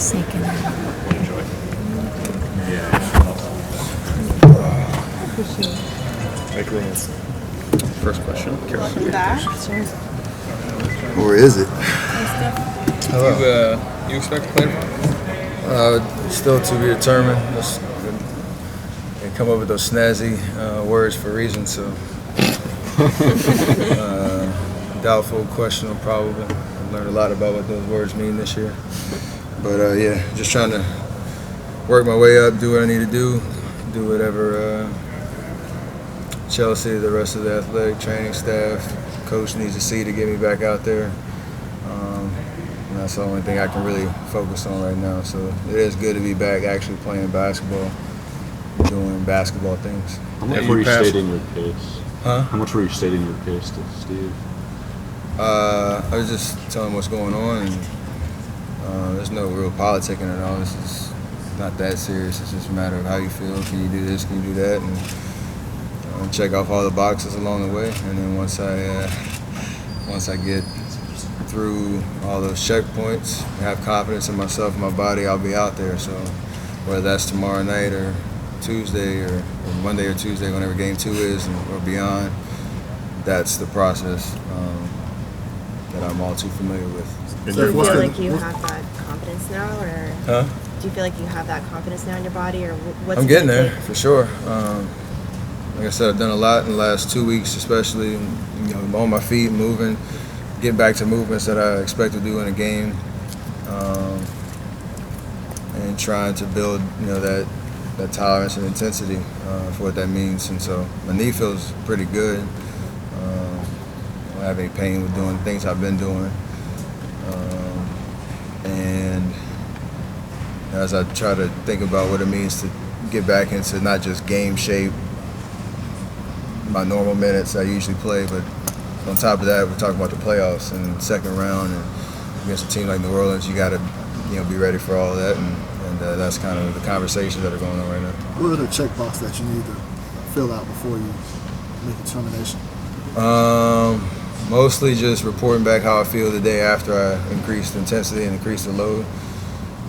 sneaking in. Enjoy. Yeah. Appreciate it. Make room. First question. Welcome back. Or is it? You expect to play? Still to be determined. They come up with those snazzy words for a reason, so doubtful, questionable, probable. I've learned a lot about what those words mean this year. But yeah, just trying to work my way up, do what I need to do whatever Chelsea, the rest of the athletic training staff, coach needs to see to get me back out there. And that's the only thing I can really focus on right now. So it is good to be back actually playing basketball, doing basketball things. How much were you stating your pace? Huh? How much were you stating your pace to Steve? I was just telling him what's going on, and there's no real politicking at all. This is not that serious. It's just a matter of how you feel. Can you do this? Can you do that? And check off all the boxes along the way. And then once I get through all those checkpoints, have confidence in myself and my body, I'll be out there. So whether that's tomorrow night or Tuesday or Monday or Tuesday, whenever game 2 is or beyond, that's the process that I'm all too familiar with. Do you feel like you have that confidence now, or do you feel like you have that confidence now in your body, or what's I'm getting there for sure. Like I said, I've done a lot in the last 2 weeks, especially on my feet, moving, getting back to movements that I expect to do in a game, and trying to build that tolerance and intensity for what that means. And so my knee feels pretty good. I don't have any pain with doing things I've been doing. And as I try to think about what it means to get back into not just game shape, my normal minutes I usually play, but on top of that, we're talking about the playoffs and second round, and against a team like New Orleans, you got to be ready for all of that, and that's kind of the conversations that are going on right now. What are the checkbox that you need to fill out before you make a determination? Mostly just reporting back how I feel the day after I increased the intensity and increased the load,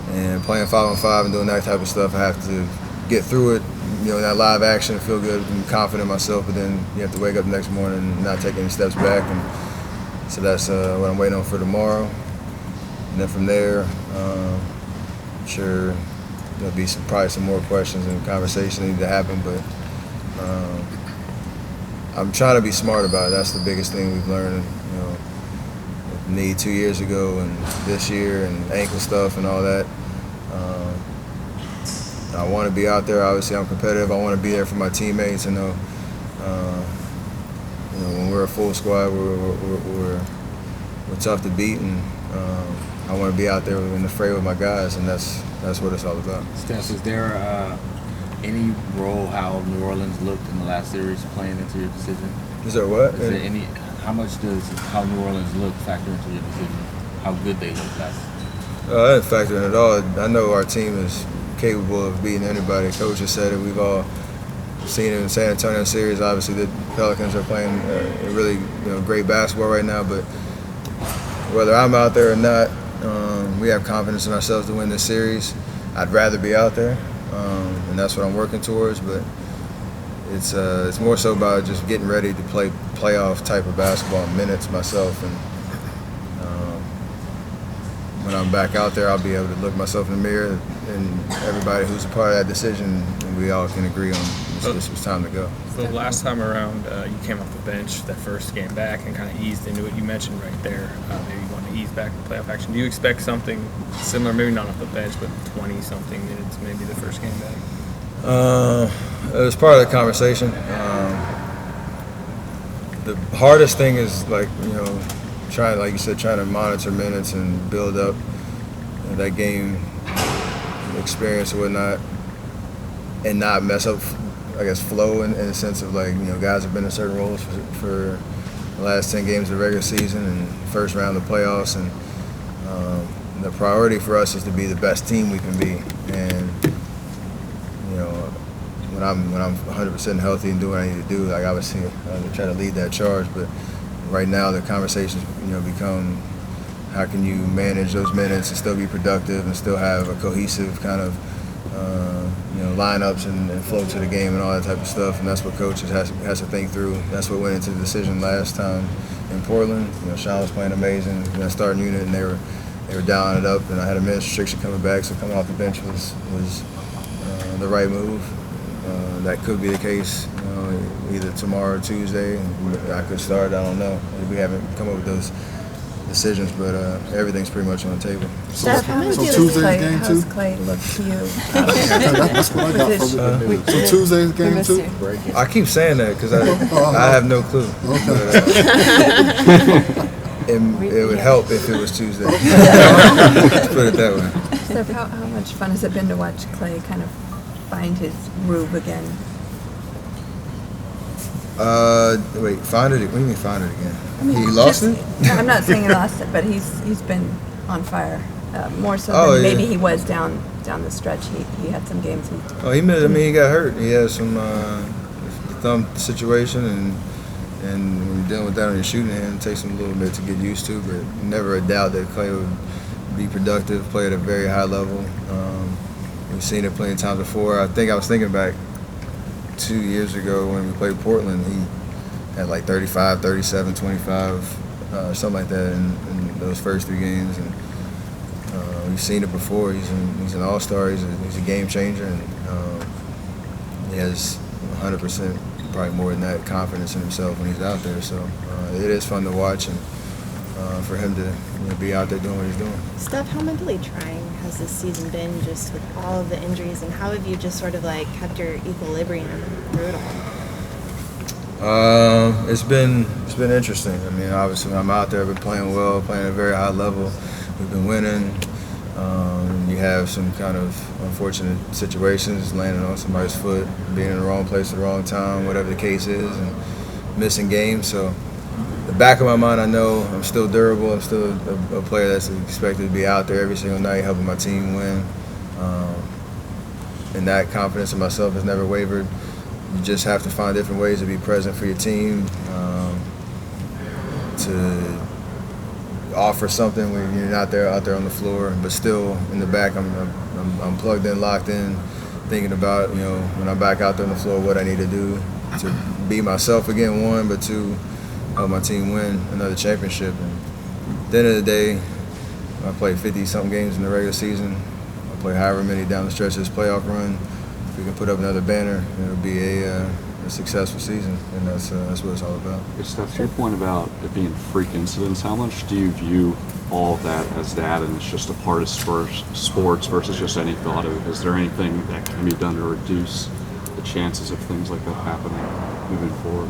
and playing 5-on-5 and doing that type of stuff. I have to get through it, that live action, feel good and confident in myself, but then you have to wake up the next morning and not take any steps back. And so that's what I'm waiting on for tomorrow. And then from there, I'm sure there'll be probably some more questions and conversations that need to happen, but I'm trying to be smart about it. That's the biggest thing we've learned, with knee 2 years ago and this year and ankle stuff and all that. I want to be out there. Obviously, I'm competitive. I want to be there for my teammates. And when we're a full squad, we're tough to beat, and I want to be out there in the fray with my guys, and that's what it's all about. Steph, is there any role how New Orleans looked in the last series playing into your decision? Is there what? Is there any? How much does how New Orleans look factor into your decision? How good they look last? I didn't factor in at all. I know our team is capable of beating anybody. Coach has said it. We've all seen it in San Antonio series. Obviously, the Pelicans are playing really great basketball right now. But whether I'm out there or not, we have confidence in ourselves to win this series. I'd rather be out there, and that's what I'm working towards. But it's more so about just getting ready to play playoff type of basketball in minutes myself. And when I'm back out there, I'll be able to look myself in the mirror and everybody who's a part of that decision, and we all can agree on this was time to go. So last time around, you came off the bench that first game back and kind of eased into it. You mentioned right there, maybe you want to ease back the playoff action. Do you expect something similar, maybe not off the bench, but 20-something minutes, maybe the first game back? It was part of the conversation. The hardest thing is trying to monitor minutes and build up that game experience or whatnot, and not mess up, flow in the sense of guys have been in certain roles for the last 10 games of the regular season and first round of the playoffs, and the priority for us is to be the best team we can be. And when I'm 100% healthy and doing what I need to do, obviously I'm trying to lead that charge. But right now the conversations become how can you manage those minutes and still be productive and still have a cohesive kind of lineups and flow to the game and all that type of stuff. And that's what coaches has to think through. That's what went into the decision last time in Portland. Sean was playing amazing in that starting unit, and they were dialing it up. And I had a minutes restriction coming back, so coming off the bench was the right move. That could be the case, either tomorrow or Tuesday. And I could start. I don't know. We haven't come up with those decisions, but everything's pretty much on the table. Steph, how much So do you Tuesday's play? game How's too? Clay look to you? That's what I got from it. So Tuesday's game missed too? you. I keep saying that because I have no clue. It would help if it was Tuesday. Let's put it that way. Steph, how much fun has it been to watch Clay kind of find his groove again? Wait, find it? What do you mean find it again? He just- lost it? I'm not saying he lost it, but he's been on fire more so Oh, than yeah. maybe he was down the stretch. He had some games. Oh, he got hurt. He had some thumb situation, and when you're dealing with that on your shooting hand, it takes him a little bit to get used to. But never a doubt that Clay would be productive, play at a very high level. We've seen it plenty of times before. I was thinking back 2 years ago when we played Portland. He had like 35, 37, 25, something like that in those first 3 games. And we've seen it before. He's an all-star. He's a game changer, and he has 100%, probably more than that, confidence in himself when he's out there. So it is fun to watch, and for him to be out there doing what he's doing. Steph, how mentally trying has this season been, just with all of the injuries, and how have you just sort of like kept your equilibrium through it all? It's been interesting. I mean, obviously, when I'm out there, I've been playing well, playing at a very high level. We've been winning. You have some kind of unfortunate situations, landing on somebody's foot, being in the wrong place at the wrong time, whatever the case is, and missing games. So, the back of my mind, I know I'm still durable. I'm still a player that's expected to be out there every single night, helping my team win. And that confidence in myself has never wavered. You just have to find different ways to be present for your team, to offer something when you're not out there on the floor, but still in the back, I'm plugged in, locked in, thinking about when I'm back out there on the floor, what I need to do to be myself again, one, but two, help my team win another championship. And at the end of the day, I played 50-something games in the regular season. I play however many down the stretch of this playoff run. If we can put up another banner, it'll be a successful season, and that's what it's all about. Steph, to your point about it being freak incidents, how much do you view all of that as that, and it's just a part of sports versus just any thought of it? Is there anything that can be done to reduce the chances of things like that happening moving forward?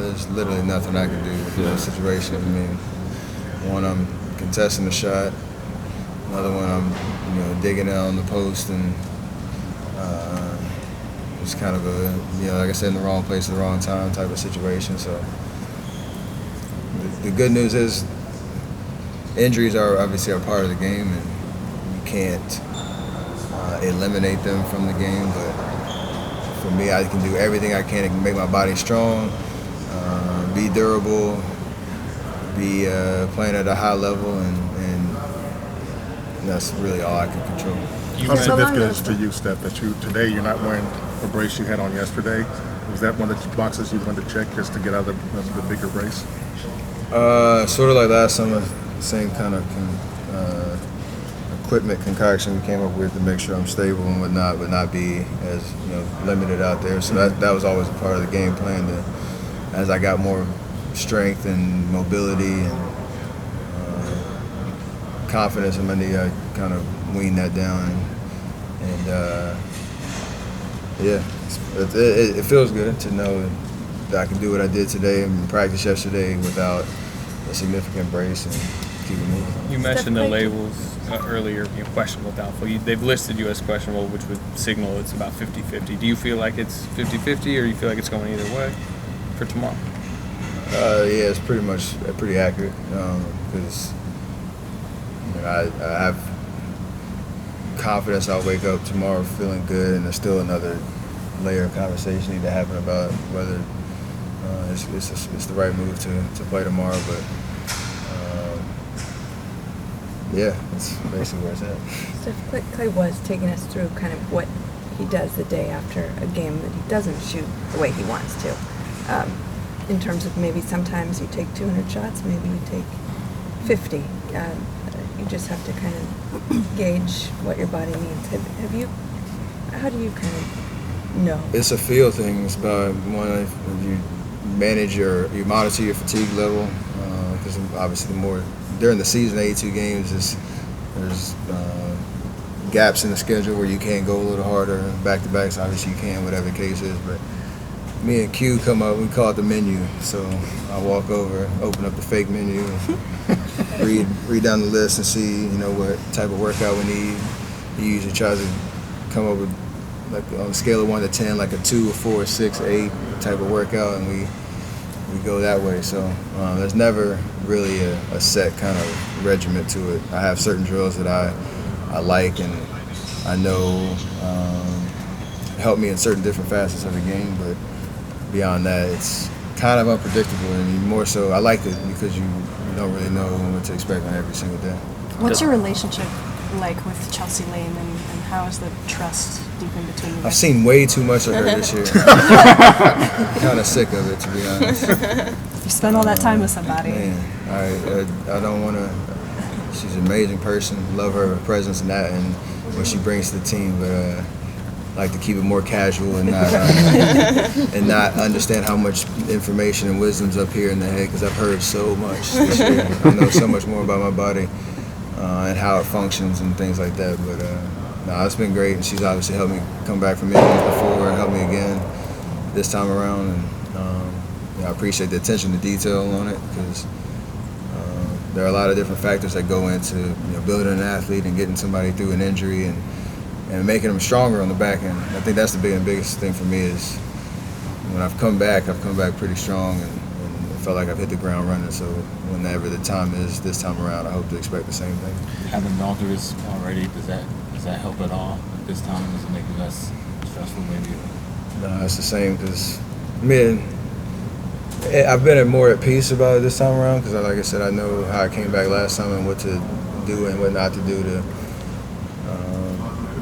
There's literally nothing I can do in that situation. I mean, one, I'm contesting the shot. Another one, I'm digging out on the post, and it's kind of a like I said, in the wrong place at the wrong time type of situation. So the good news is injuries are obviously a part of the game, and you can't eliminate them from the game. But for me, I can do everything I can to make my body strong, be durable, be playing at a high level, and that's really all I can control. How significant is it to you, Steph, that today you're not wearing the brace you had on yesterday? Was that one of the boxes you wanted to check just to get out of the bigger brace? Sort of like last summer, same kind of equipment concoction we came up with to make sure I'm stable and whatnot, but not be as limited out there. So that was always a part of the game plan. As I got more strength and mobility and confidence in my knee, I kind of weaned that down, and it feels good to know that I can do what I did today in practice yesterday without a significant brace and keep it moving. You mentioned the labels earlier, questionable, doubtful. They've listed you as questionable, which would signal it's about 50-50. Do you feel like it's 50-50, or you feel like it's going either way for tomorrow? Yeah, it's pretty accurate because I have confidence I'll wake up tomorrow feeling good, and there's still another layer of conversation need to happen about whether it's the right move to play tomorrow. But yeah, that's basically where it's at. Steph, Clay was taking us through kind of what he does the day after a game that he doesn't shoot the way he wants to. In terms of maybe sometimes you take 200 shots, maybe you take 50. You just have to kind of gauge what your body needs. How do you kind of know? It's a feel thing. It's about if you manage you monitor your fatigue level, because obviously the more during the season, 82 games, there's gaps in the schedule where you can go a little harder. Back-to-backs, obviously you can, whatever the case is. But me and Q come up, we call it the menu. So I walk over, open up the fake menu, read down the list and see, what type of workout we need. He usually tries to come up with, like, on a scale of 1 to 10, like a 2, a 4, a 6, 8 type of workout, and we go that way. So there's never really a set kind of regiment to it. I have certain drills that I like and I know help me in certain different facets of the game, but beyond that, it's kind of unpredictable. And more so, I like it because you don't really know what to expect on every single day. What's your relationship like with Chelsea Lane, and how is the trust deep in between you guys? I've seen way too much of her this year. Kind of sick of it, to be honest. You spend all that time with somebody. Man, I don't want to. She's an amazing person. Love her presence and that, and what she brings to the team. But I like to keep it more casual and not understand how much information and wisdom's up here in the head, because I've heard so much this year. I know so much more about my body and how it functions and things like that. But no, it's been great, and she's obviously helped me come back from injuries before and helped me again this time around. And I appreciate the attention to detail on it, because there are a lot of different factors that go into building an athlete and getting somebody through an injury and making them stronger on the back end. I think that's the biggest thing for me is when I've come back pretty strong and I felt like I've hit the ground running. So whenever the time is this time around, I hope to expect the same thing. Having gone through this already, does that help at all at this time? Does it make it less stressful maybe? No, it's the same, because I've been more at peace about it this time around, because like I said, I know how I came back last time and what to do and what not to do to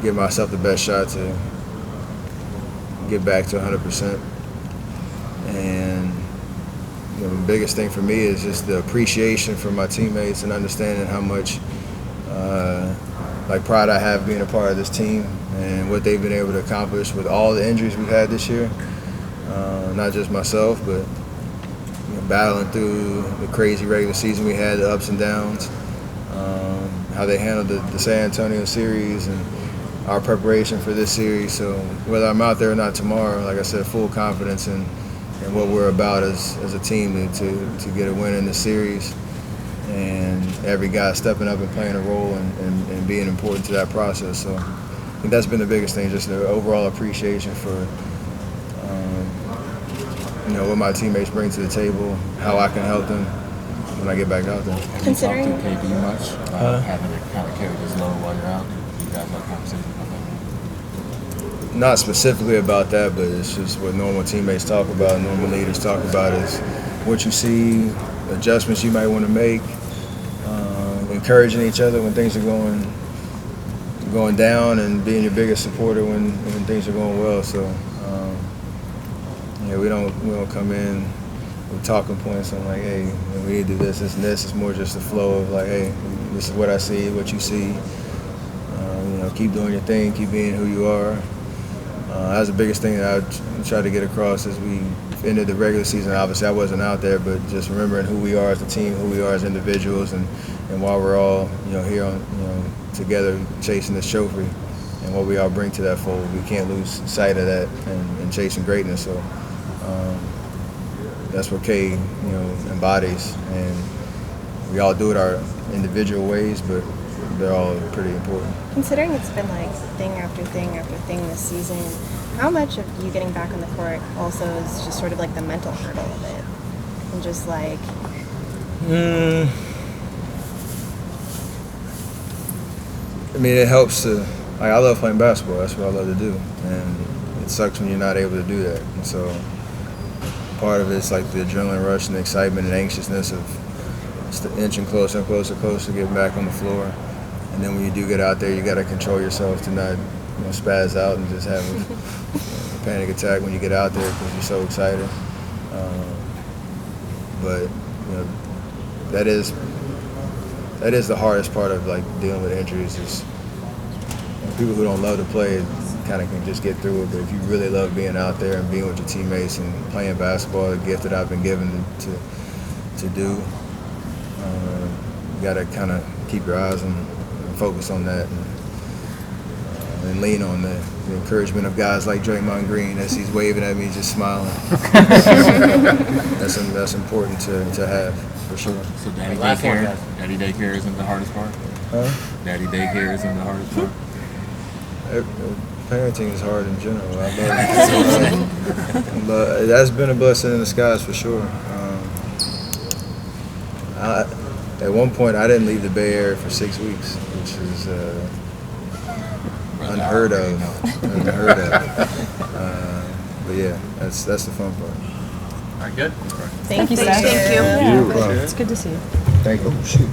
give myself the best shot to get back to 100%. And the biggest thing for me is just the appreciation for my teammates and understanding how much pride I have being a part of this team and what they've been able to accomplish with all the injuries we've had this year. Not just myself, but battling through the crazy regular season we had, the ups and downs, how they handled the San Antonio series and our preparation for this series. So whether I'm out there or not tomorrow, like I said, full confidence in what we're about as a team to get a win in the series, and every guy stepping up and playing a role and being important to that process. So I think that's been the biggest thing, just the overall appreciation for what my teammates bring to the table, how I can help them when I get back out there. Have you talked to KD much about having to kind of carry this load while you're out? You guys have conversations about that? Not specifically about that, but it's just what normal teammates talk about, normal leaders talk about is what you see, adjustments you might want to make, encouraging each other when things are going down, and being your biggest supporter when things are going well. So we don't come in with talking points on like, hey, we need to do this, this, and this. It's more just a flow of like, hey, this is what I see, what you see. Keep doing your thing, keep being who you are. That's the biggest thing that I try to get across as we ended the regular season. Obviously, I wasn't out there, but just remembering who we are as a team, who we are as individuals, and while we're all here together chasing this trophy and what we all bring to that fold, we can't lose sight of that and chasing greatness. So that's what K embodies, and we all do it our individual ways, but they're all pretty important. Considering it's been like thing after thing after thing this season, how much of you getting back on the court also is just sort of like the mental hurdle of it? And just like... it helps to... I love playing basketball. That's what I love to do. And it sucks when you're not able to do that. And so part of it's like the adrenaline rush and the excitement and anxiousness of inching closer and closer to getting back on the floor. And then when you do get out there, you got to control yourself to not spaz out and just have a panic attack when you get out there because you're so excited. But that is the hardest part of like dealing with injuries is people who don't love to play kind of can just get through it. But if you really love being out there and being with your teammates and playing basketball, the gift that I've been given to do, you got to kind of keep your eyes and focus on that and lean on the encouragement of guys like Draymond Green as he's waving at me, just smiling. That's important to have for sure. So daddy daycare isn't the hardest part? Huh? Daddy daycare isn't the hardest part? Parenting is hard in general. I love it. But that's been a blessing in disguise for sure. At one point, I didn't leave the Bay Area for 6 weeks, which is unheard of. But yeah, that's the fun part. All right, good. Thank you, Seth. You. It's good to see you. Thank you. Oh, shoot.